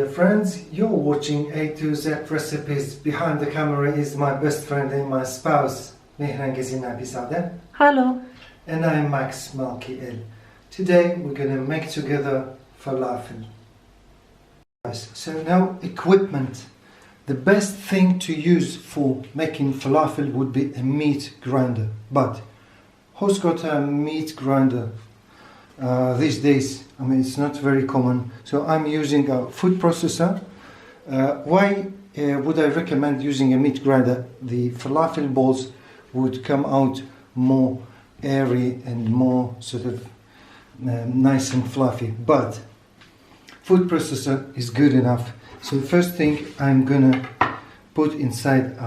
friends, you're watching A to Z recipes. Behind the camera is my best friend and my spouse, Hello. and I'm Max Malkiel. Today we're going to make together falafel. So now equipment. The best thing to use for making falafel would be a meat grinder. But who's got a meat grinder these days? I mean, it's not very common. So I'm using a food processor. Why would I recommend using a meat grinder? The falafel balls would come out more airy and more sort of nice and fluffy. But food processor is good enough. So the first thing I'm gonna put inside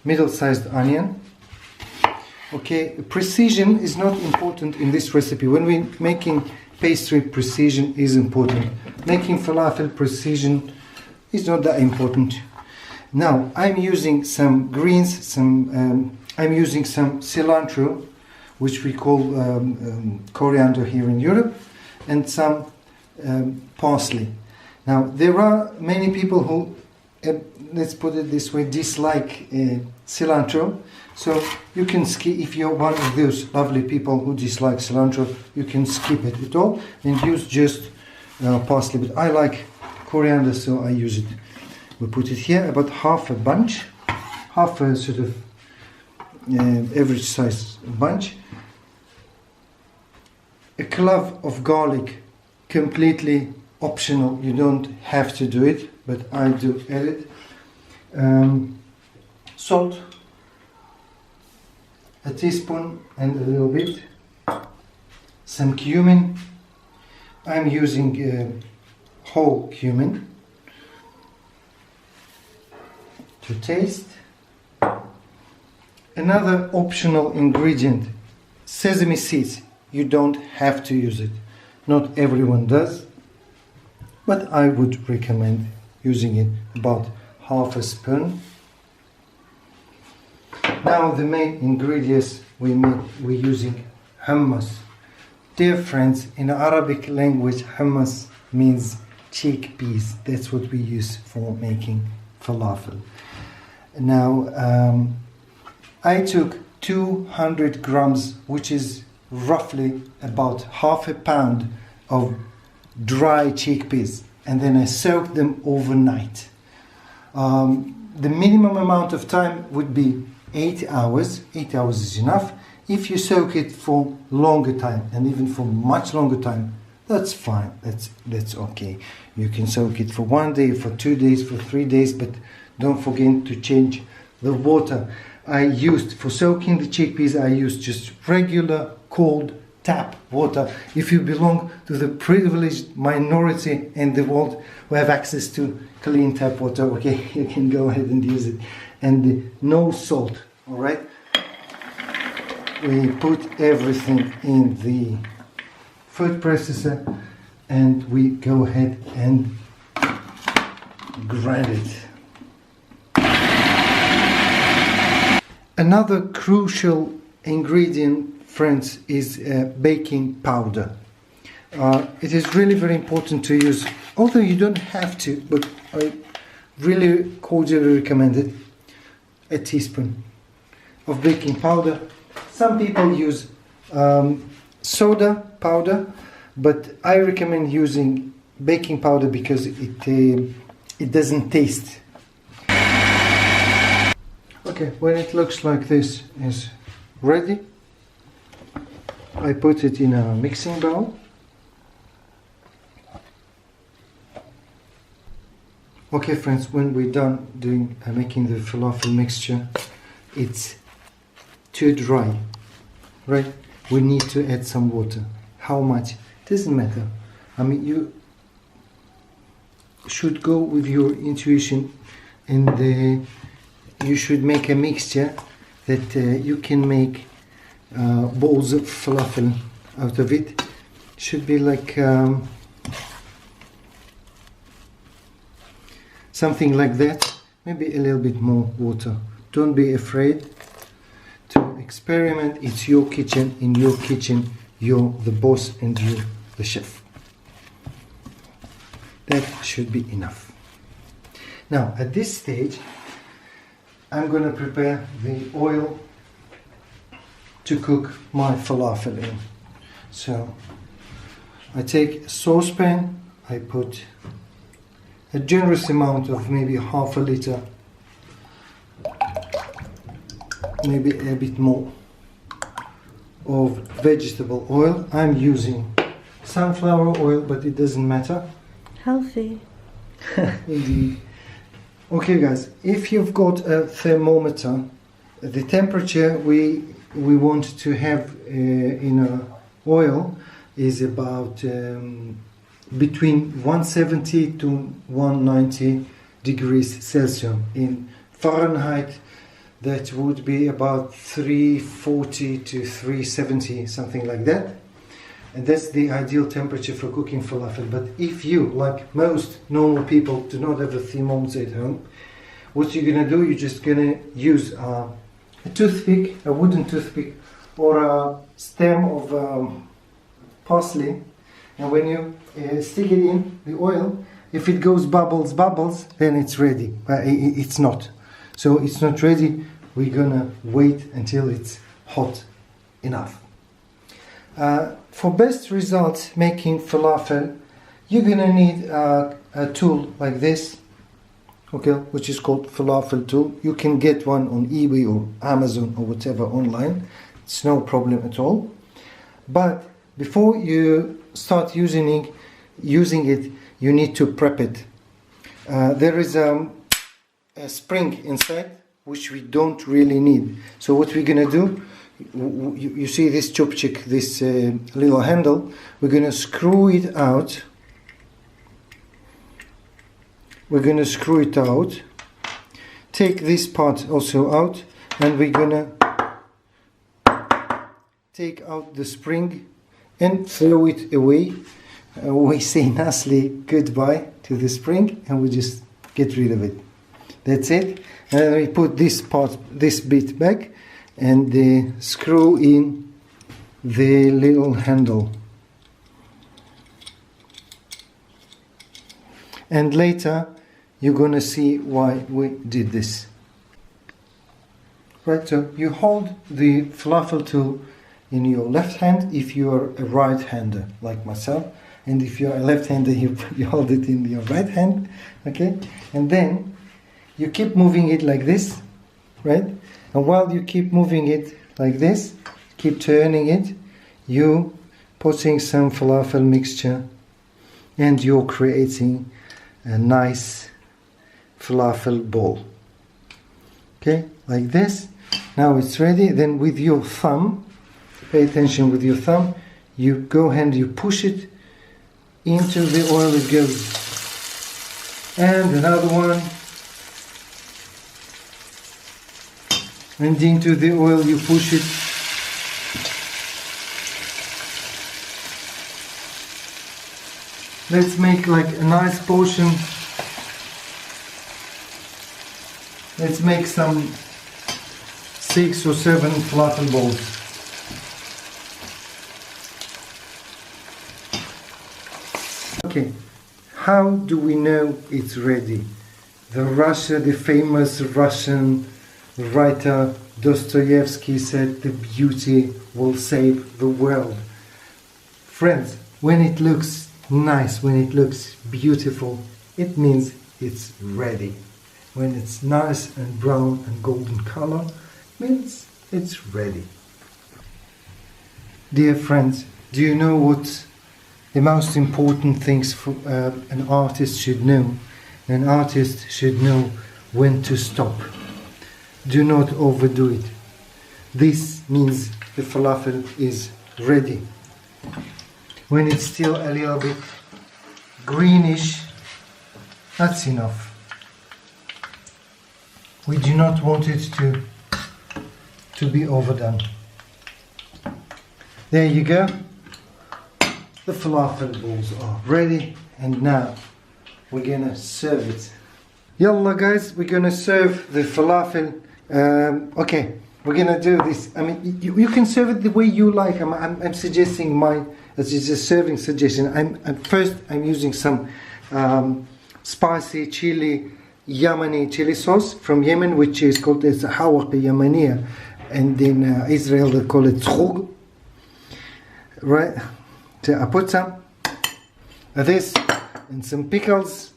middle-sized onion. Okay, precision is not important in this recipe. When we're making pastry, precision is important. Making falafel, precision is not that important. Now I'm using some greens, I'm using some cilantro, which we call coriander here in Europe, and some parsley. Now there are many people who, let's put it this way, dislike cilantro. So you can skip, if you're one of those lovely people who dislike cilantro, you can skip it at all and use just parsley. But I like coriander, so I use it. We put it here, about half a bunch, half a sort of average size bunch. A clove of garlic, completely optional. You don't have to do it, but I do add it. Salt. A teaspoon and a little bit. Some cumin. I'm using whole cumin. To taste. Another optional ingredient, sesame seeds. You don't have to use it. Not everyone does, but I would recommend using it, about half a spoon. Now the main ingredients we're using hummus. Dear friends, in Arabic language, hummus means chickpeas. That's what we use for making falafel. Now I took 200 grams, which is roughly about half a pound of dry chickpeas, and then I soaked them overnight. The minimum amount of time would be 8 hours. 8 hours is enough. If you soak it for longer time, and even for much longer time, that's fine. That's okay. You can soak it for 1 day, for 2 days, for 3 days, but don't forget to change the water. I used, for soaking the chickpeas, I used just regular cold tap water. If you belong to the privileged minority in the world who have access to clean tap water, okay, you can go ahead and use it. And no salt, all right? We put everything in the food processor and we go ahead and grind it. Another crucial ingredient, friends, is baking powder. It is really very important to use, although you don't have to, but I really cordially recommend it. A teaspoon of baking powder. Some people use soda powder, but I recommend using baking powder because it doesn't taste. Okay, when it looks like this is ready, I put it in a mixing bowl. Okay friends, when we're done making the falafel mixture, it's too dry, right? We need to add some water. How much? Doesn't matter. I mean, you should go with your intuition, and you should make a mixture that you can make balls of falafel out of it. Should be like something like that, maybe a little bit more water. Don't be afraid to experiment. It's your kitchen. In your kitchen, you're the boss and you're the chef. That should be enough. Now at this stage I'm going to prepare the oil to cook my falafel in. So I take a saucepan, I put a generous amount of maybe half a liter, maybe a bit more, of vegetable oil. I'm using sunflower oil, but it doesn't matter. Healthy. Indeed. Okay guys, if you've got a thermometer, the temperature we want to have in a oil is about between 170 to 190 degrees Celsius. In Fahrenheit that would be about 340 to 370, something like that. And that's the ideal temperature for cooking falafel. But if you, like most normal people, do not have a thermometer at home, what you're going to do, you're just going to use a toothpick, a wooden toothpick, or a stem of parsley. And when you stick it in the oil, if it goes bubbles, then it's ready. It's not. So it's not ready. We're going to wait until it's hot enough. For best results making falafel, you're gonna need a tool like this, okay, which is called falafel tool. You can get one on eBay or Amazon or whatever online. It's no problem at all. But before you start using it, you need to prep it. There is a spring inside which we don't really need. So what we're gonna do, you see this chopstick, this little handle, we're going to screw it out. We're going to screw it out. Take this part also out, and we're going to take out the spring and throw it away. We say nicely goodbye to the spring and we just get rid of it. That's it. And then we put this part, this bit back, and screw in the little handle. And later you're gonna see why we did this. Right, so you hold the falafel tool in your left hand if you are a right-hander like myself, and if you're a left-hander you hold it in your right hand, okay? And then you keep moving it like this, right? And while you keep moving it like this, keep turning it, you putting some falafel mixture, and you're creating a nice falafel ball. Okay, like this. Now it's ready. Then with your thumb, pay attention, with your thumb, you go and you push it into the oil. It goes. And another one. And into the oil you push it. Let's make like a nice portion. Let's make some 6 or 7 falafel balls. Okay, how do we know it's ready? The famous Russian writer Dostoevsky said, "The beauty will save the world." Friends, when it looks nice, when it looks beautiful, it means it's ready. When it's nice and brown and golden color, means it's ready. Dear friends, do you know what the most important things for an artist should know? An artist should know when to stop. Do not overdo it. This means the falafel is ready. When it's still a little bit greenish, that's enough. We do not want it to be overdone. There you go. The falafel balls are ready, and now we're gonna serve it. Yalla guys, we're gonna serve the falafel. Okay, we're gonna do this. I mean, you can serve it the way you like. I'm suggesting it's a serving suggestion. I'm using some spicy chili, Yemeni chili sauce from Yemen, which is called as hawaq Yemeniya, and in Israel they call it tzhug. Right, so I put some of this and some pickles,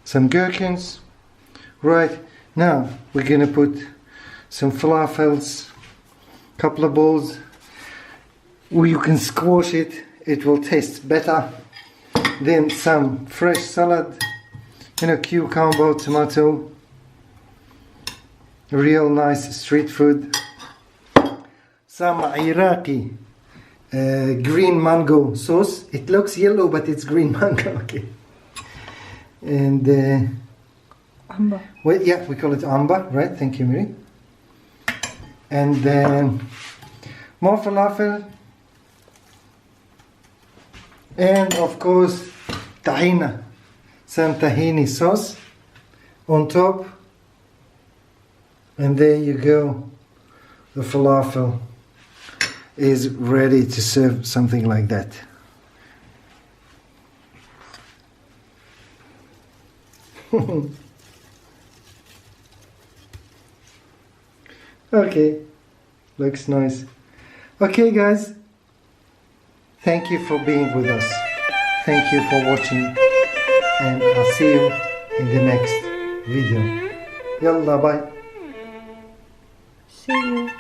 some gherkins. Right, now we're gonna put some falafels, couple of balls. You can squash it, it will taste better. Then some fresh salad, cucumber, tomato, real nice street food. Some Iraqi green mango sauce. It looks yellow, but it's green mango. Okay. And Amber. well, yeah, we call it amber, right? Thank you, Miri. And then more falafel, and of course tahina, some tahini sauce on top. And there you go. The falafel is ready to serve something like that. Okay, looks nice. Okay guys, thank you for being with us. Thank you for watching, and I'll see you in the next video. Yalla, bye. See you.